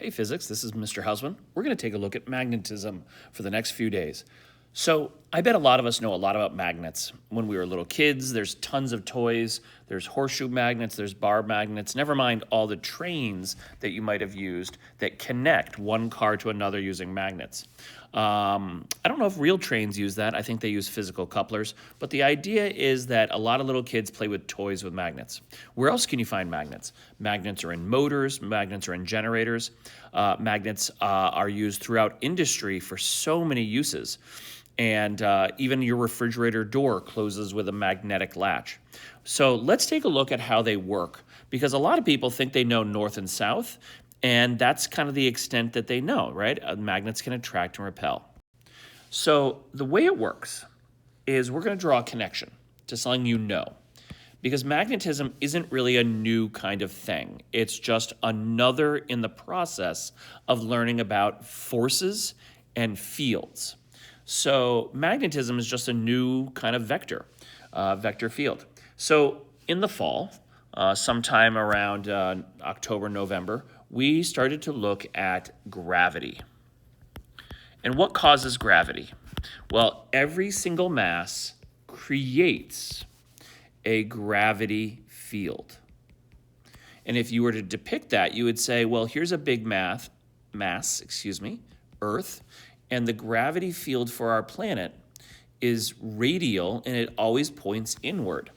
Hey physics, this is Mr. Husband. We're going to take a look at magnetism for the next few days. So I bet a lot of us know a lot about magnets. When we were little kids, there's tons of toys. There's horseshoe magnets, there's bar magnets, never mind all the trains that you might have used that connect one car to another using magnets. I don't know if real trains use that. I think they use physical couplers. But the idea is that a lot of little kids play with toys with magnets. Where else can you find magnets? Magnets are in motors. Magnets are in generators. Magnets are used throughout industry for so many uses. And even your refrigerator door closes with a magnetic latch. So let's take a look at how they work, because a lot of people think they know north and south, and that's kind of the extent that they know, right? Magnets can attract and repel. So the way it works is we're going to draw a connection to something you know, because magnetism isn't really a new kind of thing. It's just another in the process of learning about forces and fields. So magnetism is just a new kind of vector field. So in the fall, sometime around October, November, we started to look at gravity. And what causes gravity? Well, every single mass creates a gravity field. And if you were to depict that, you would say, well, here's a big mass, Earth, and the gravity field for our planet is radial, and it always points inward.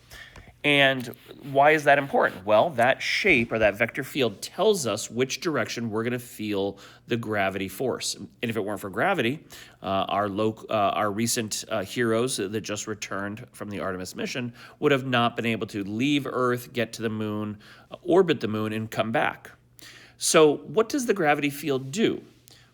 And why is that important? Well, that shape or that vector field tells us which direction we're going to feel the gravity force. And if it weren't for gravity, our recent heroes that just returned from the Artemis mission would have not been able to leave Earth, get to the moon, orbit the moon, and come back. So what does the gravity field do?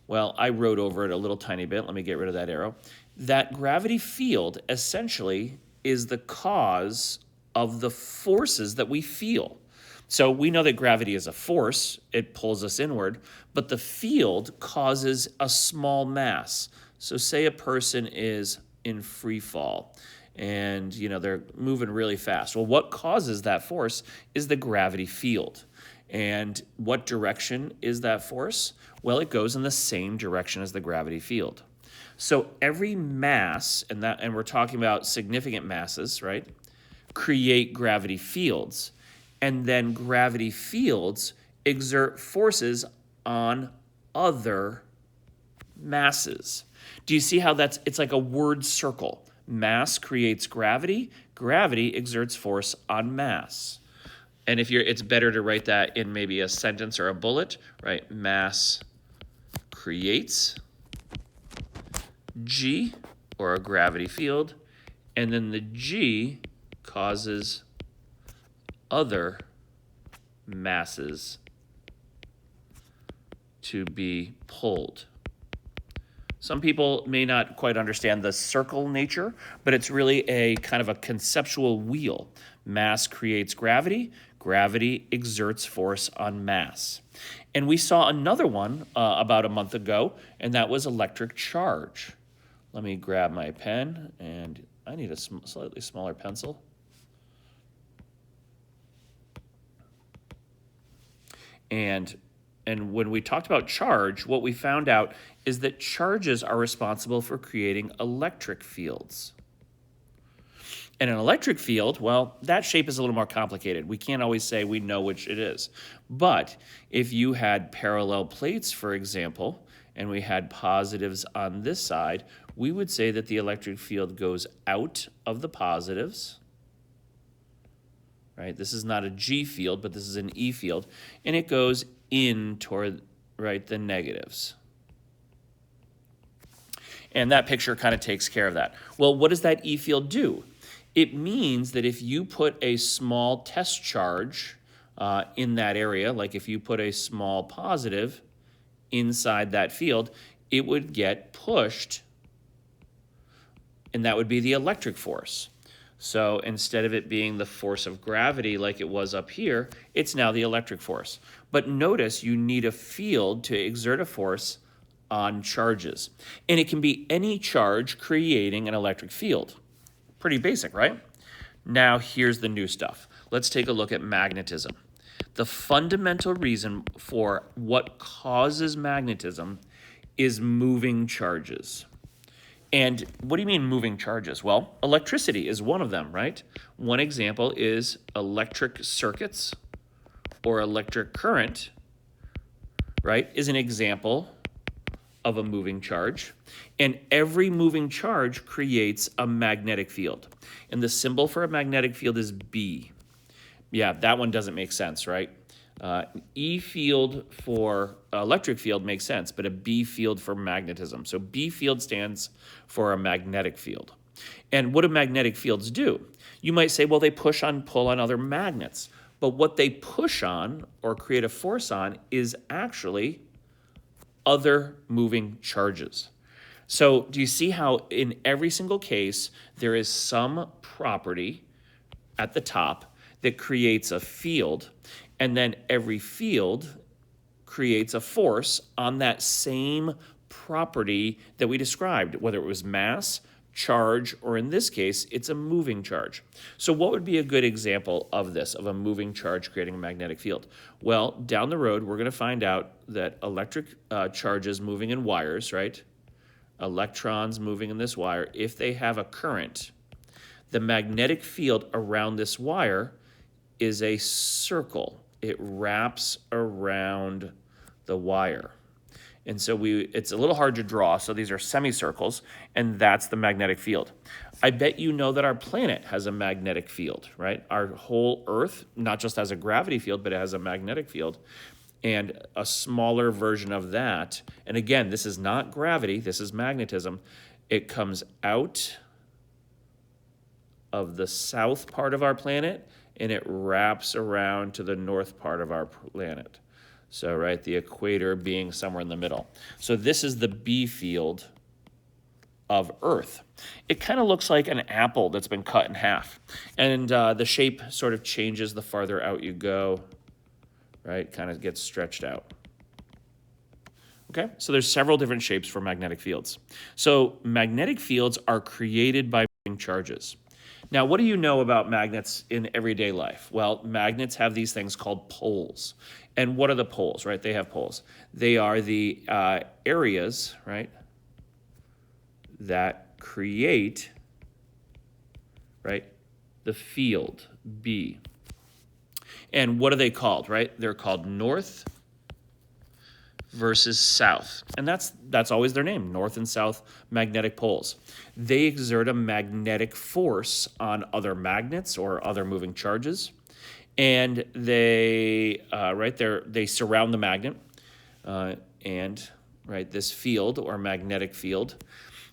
Well, I wrote over it a little tiny bit. Let me get rid of that arrow. That gravity field essentially is the cause of the forces that we feel. So we know that gravity is a force. It pulls us inward. But the field causes a small mass. So say a person is in free fall and they're moving really fast. Well, what causes that force is the gravity field. And what direction is that force? Well, it goes in the same direction as the gravity field. So every mass, and we're talking about significant masses, right, create gravity fields. And then gravity fields exert forces on other masses. Do you see how it's like a word circle? Mass creates gravity. Gravity exerts force on mass. And it's better to write that in maybe a sentence or a bullet, right? Mass creates G, or a gravity field, and then the G causes other masses to be pulled. Some people may not quite understand the circle nature, but it's really a kind of a conceptual wheel. Mass creates gravity. Gravity exerts force on mass. And we saw another one about a month ago, and that was electric charge. Let me grab my pen, and I need a slightly smaller pencil. And when we talked about charge, what we found out is that charges are responsible for creating electric fields. And an electric field, well, that shape is a little more complicated. We can't always say we know which it is. But if you had parallel plates, for example, and we had positives on this side, we would say that the electric field goes out of the positives. Right? This is not a G field, but this is an E field, and it goes in toward, right, the negatives. And that picture kind of takes care of that. Well, what does that E field do? It means that if you put a small test charge in that area, like if you put a small positive inside that field, it would get pushed, and that would be the electric force. So instead of it being the force of gravity like it was up here, it's now the electric force. But notice you need a field to exert a force on charges. And it can be any charge creating an electric field. Pretty basic, right? Now here's the new stuff. Let's take a look at magnetism. The fundamental reason for what causes magnetism is moving charges. And what do you mean moving charges? Well, electricity is one of them, right? One example is electric circuits or electric current, right, is an example of a moving charge. And every moving charge creates a magnetic field. And the symbol for a magnetic field is B. Yeah, that one doesn't make sense, right? E field for electric field makes sense, but a B field for magnetism. So B field stands for a magnetic field. And what do magnetic fields do? You might say, well, they push on, pull on other magnets. But what they push on or create a force on is actually other moving charges. So do you see how in every single case there is some property at the top that creates a field, and then every field creates a force on that same property that we described, whether it was mass, charge, or in this case, it's a moving charge. So what would be a good example of this, of a moving charge creating a magnetic field? Well, down the road, we're going to find out that electric charges moving in wires, right? Electrons moving in this wire, if they have a current, the magnetic field around this wire is a circle. It wraps around the wire. And so it's a little hard to draw, so these are semicircles, and that's the magnetic field. I bet you know that our planet has a magnetic field, right? Our whole Earth, not just has a gravity field, but it has a magnetic field. And a smaller version of that, and again, this is not gravity, this is magnetism. It comes out of the south part of our planet, and it wraps around to the north part of our planet. So, right, the equator being somewhere in the middle. So this is the B field of Earth. It kind of looks like an apple that's been cut in half. And the shape sort of changes the farther out you go, right? Kind of gets stretched out. Okay, so there's several different shapes for magnetic fields. So magnetic fields are created by moving charges. Now, what do you know about magnets in everyday life? Well, magnets have these things called poles. And what are the poles, right? They have poles. They are the areas, right, that create, right, the field, B. And what are they called, right? They're called north versus south. And that's always their name, north and south magnetic poles. They exert a magnetic force on other magnets or other moving charges. And they, they surround the magnet. And this field or magnetic field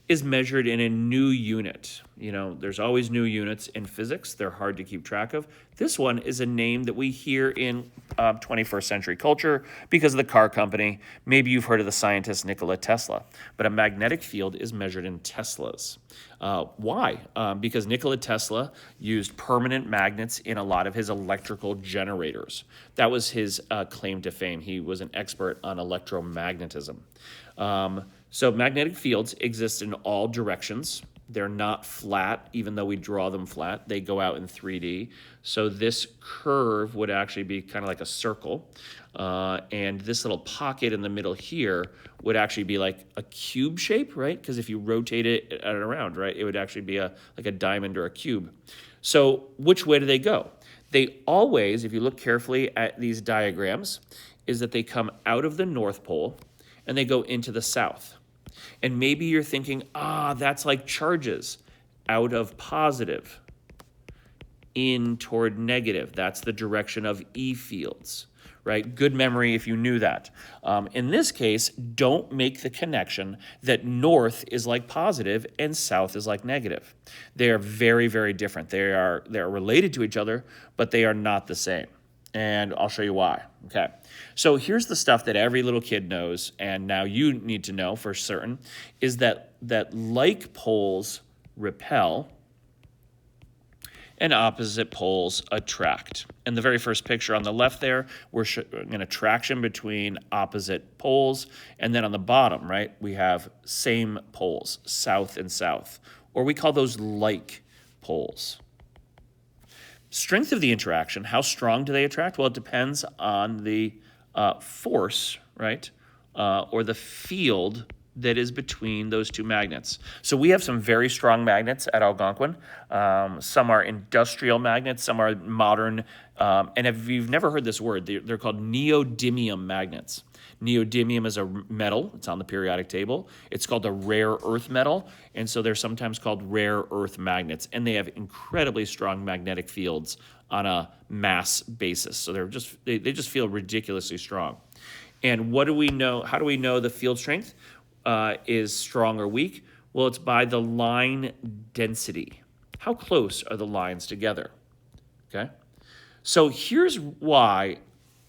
is measured in a new unit. You know, there's always new units in physics. They're hard to keep track of. This one is a name that we hear in 21st century culture because of the car company. Maybe you've heard of the scientist Nikola Tesla, but a magnetic field is measured in Teslas. Why? Because Nikola Tesla used permanent magnets in a lot of his electrical generators. That was his claim to fame. He was an expert on electromagnetism. So magnetic fields exist in all directions. They're not flat, even though we draw them flat. They go out in 3D. So this curve would actually be kind of like a circle. And this little pocket in the middle here would actually be like a cube shape, right? Because if you rotate it around, right, it would actually be like a diamond or a cube. So which way do they go? They always, if you look carefully at these diagrams, is that they come out of the North Pole and they go into the south. And maybe you're thinking, that's like charges out of positive in toward negative. That's the direction of E fields, right? Good memory if you knew that. In this case, don't make the connection that north is like positive and south is like negative. They are very, very different. They're related to each other, but they are not the same. And I'll show you why. Okay. So here's the stuff that every little kid knows, and now you need to know for certain, is that like poles repel and opposite poles attract. In the very first picture on the left there, we're an attraction between opposite poles. And then on the bottom, right, we have same poles, south and south, or we call those like poles. Strength of the interaction, how strong do they attract? Well, it depends on the force, right, or the field that is between those two magnets. So we have some very strong magnets at Algonquin. Some are industrial magnets, some are modern, and if you've never heard this word, they're called neodymium magnets. Neodymium is a metal. It's on the periodic table. It's called a rare earth metal, and so they're sometimes called rare earth magnets, and they have incredibly strong magnetic fields on a mass basis. So they just feel ridiculously strong. And what do we know? How do we know the field strength is strong or weak? Well, it's by the line density. How close are the lines together? Okay. So here's why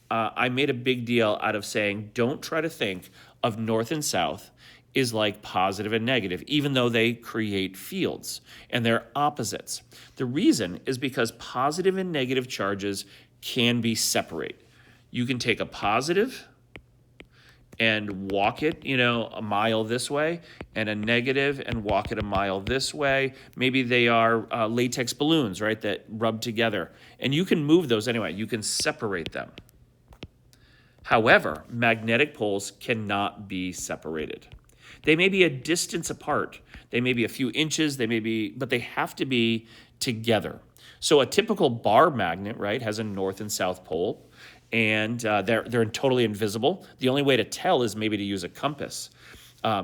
I made a big deal out of saying don't try to think of north and south is like positive and negative, even though they create fields and they're opposites. The reason is because positive and negative charges can be separated. You can take a positive and walk it, a mile this way, and a negative and walk it a mile this way. Maybe they are latex balloons, right, that rub together. And you can move those anyway. You can separate them. However, magnetic poles cannot be separated. They may be a distance apart. They may be a few inches, but they have to be together. So a typical bar magnet, right, has a north and south pole, and they're totally invisible. The only way to tell is maybe to use a compass,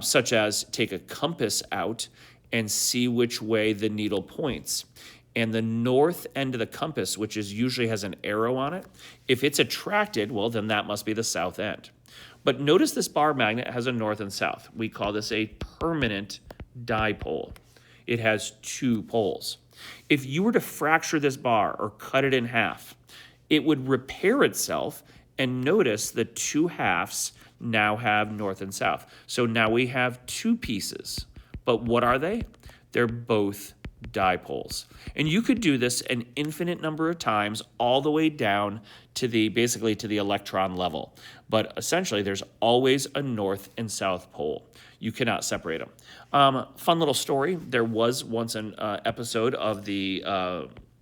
such as take a compass out and see which way the needle points. And the north end of the compass, which usually has an arrow on it, if it's attracted, well, then that must be the south end. But notice this bar magnet has a north and south. We call this a permanent dipole. It has two poles. If you were to fracture this bar or cut it in half, it would repair itself, and notice the two halves now have north and south. So now we have two pieces. But what are they? They're both dipoles. And you could do this an infinite number of times all the way down to basically to the electron level. But essentially, there's always a north and south pole. You cannot separate them. Fun little story. There was once an episode of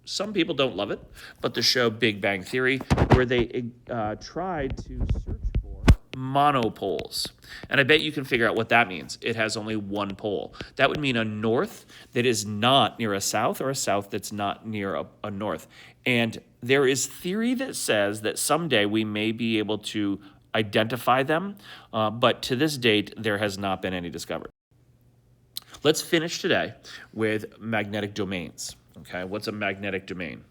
some people don't love it, but the show Big Bang Theory, where they tried to search for monopoles. And I bet you can figure out what that means. It has only one pole. That would mean a north that is not near a south, or a south that's not near a north. And there is theory that says that someday we may be able to identify them, but to this date, there has not been any discovered. Let's finish today with magnetic domains. Okay, what's a magnetic domain?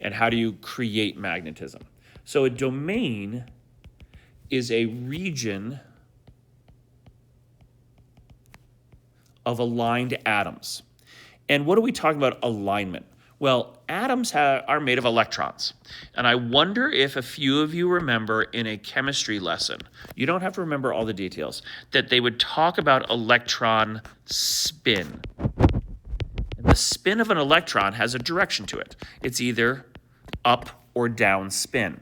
And how do you create magnetism? So a domain is a region of aligned atoms. And what are we talking about alignment? Well, atoms are made of electrons. And I wonder if a few of you remember in a chemistry lesson, you don't have to remember all the details, that they would talk about electron spin. And the spin of an electron has a direction to it. It's either up or down spin.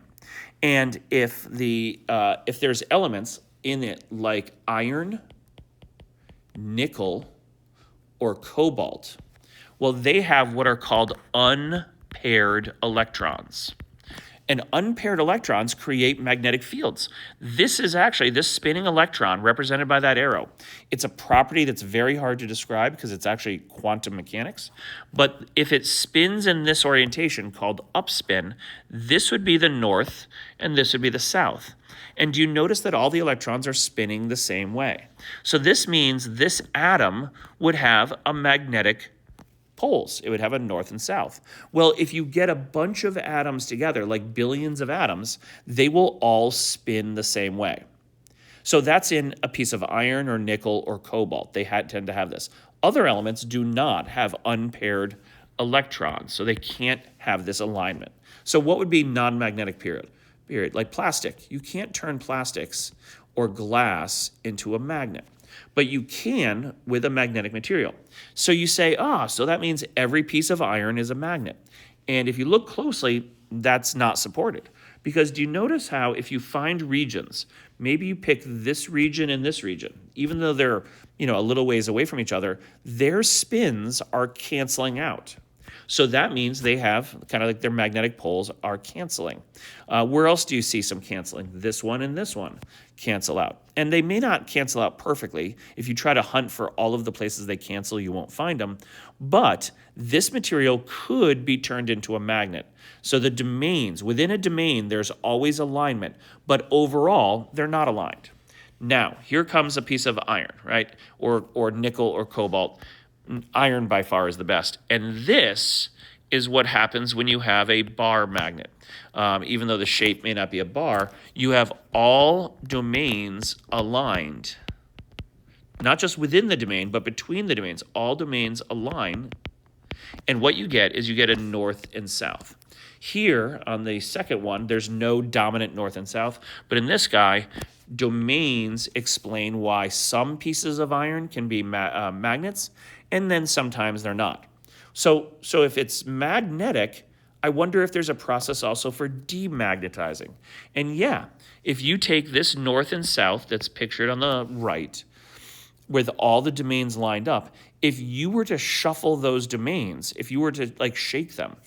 And if there's elements in it like iron, nickel, or cobalt, well, they have what are called unpaired electrons. And unpaired electrons create magnetic fields. This spinning electron represented by that arrow. It's a property that's very hard to describe because it's actually quantum mechanics. But if it spins in this orientation called upspin, this would be the north and this would be the south. And do you notice that all the electrons are spinning the same way? So this means this atom would have a magnetic poles. It would have a north and south. Well, if you get a bunch of atoms together, like billions of atoms, they will all spin the same way. So that's in a piece of iron or nickel or cobalt. They tend to have this. Other elements do not have unpaired electrons, so they can't have this alignment. So what would be non-magnetic period? Like plastic. You can't turn plastics or glass into a magnet. But you can with a magnetic material. So you say, so that means every piece of iron is a magnet. And if you look closely, that's not supported. Because do you notice how if you find regions, maybe you pick this region and this region, even though they're a little ways away from each other, their spins are canceling out. So that means they have kind of like their magnetic poles are canceling. Where else do you see some canceling? This one and this one cancel out. And they may not cancel out perfectly. If you try to hunt for all of the places they cancel, you won't find them. But this material could be turned into a magnet. So the domains, within a domain, there's always alignment, but overall, they're not aligned. Now, here comes a piece of iron, right? Or nickel or cobalt. Iron by far is the best. And this is what happens when you have a bar magnet. Even though the shape may not be a bar, you have all domains aligned. Not just within the domain, but between the domains. All domains align. And what you get is you get a north and south. Here on the second one, there's no dominant north and south. But in this guy, domains explain why some pieces of iron can be magnets, and then sometimes they're not. So if it's magnetic, I wonder if there's a process also for demagnetizing. And yeah, if you take this north and south that's pictured on the right, with all the domains lined up, if you were to shuffle those domains, if you were to like shake them,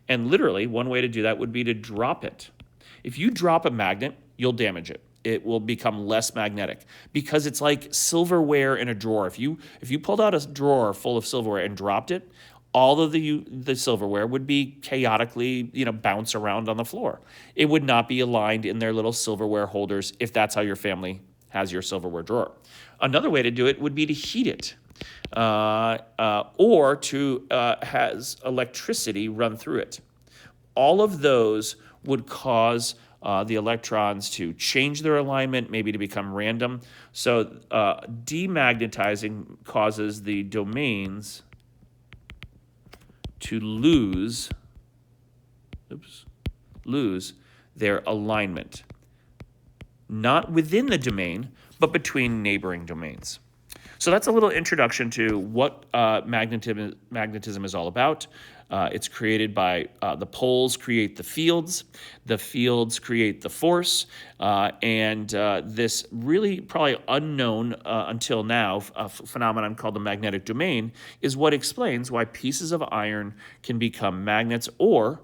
and literally one way to do that would be to drop it. If you drop a magnet, you'll damage it. It will become less magnetic because it's like silverware in a drawer. If you pulled out a drawer full of silverware and dropped it, all of the silverware would be chaotically, bounce around on the floor. It would not be aligned in their little silverware holders if that's how your family has your silverware drawer. Another way to do it would be to heat it or to has electricity run through it. All of those would cause the electrons to change their alignment, maybe to become random. So demagnetizing causes the domains to lose their alignment. Not within the domain, but between neighboring domains. So that's a little introduction to what magnetism is all about. It's created by the poles create the fields create the force, and this really probably unknown until now phenomenon called the magnetic domain is what explains why pieces of iron can become magnets or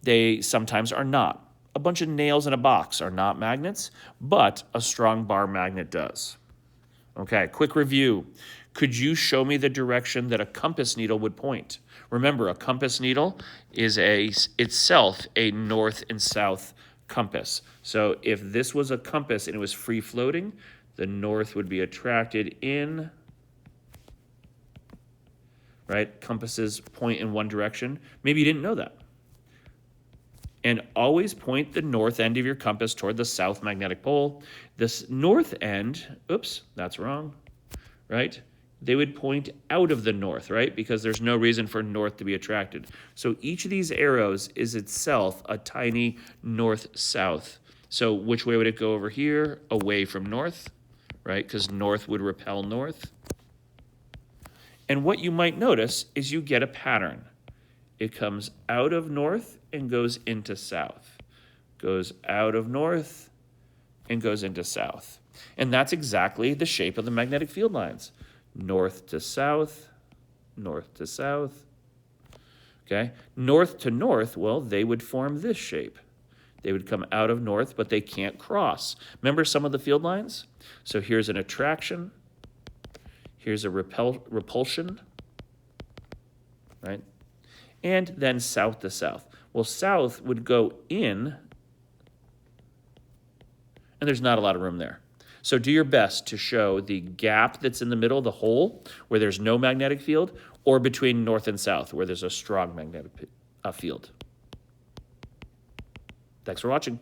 they sometimes are not. A bunch of nails in a box are not magnets, but a strong bar magnet does. Okay, quick review. Could you show me the direction that a compass needle would point? Remember, a compass needle is itself a north and south compass. So if this was a compass and it was free floating, the north would be attracted in, right? Compasses point in one direction. Maybe you didn't know that. And always point the north end of your compass toward the south magnetic pole. This north end, oops, that's wrong, right? They would point out of the north, right? Because there's no reason for north to be attracted. So each of these arrows is itself a tiny north-south. So which way would it go over here? Away from north, right? Because north would repel north. And what you might notice is you get a pattern. It comes out of north and goes into south. Goes out of north and goes into south. And that's exactly the shape of the magnetic field lines. North to south, north to south. Okay? North to north, well, they would form this shape. They would come out of north, but they can't cross. Remember some of the field lines? So here's an attraction. Here's a repulsion, right? And then south to south. Well, south would go in, and there's not a lot of room there. So do your best to show the gap that's in the middle, the hole, where there's no magnetic field, or between north and south, where there's a strong magnetic field. Thanks for watching.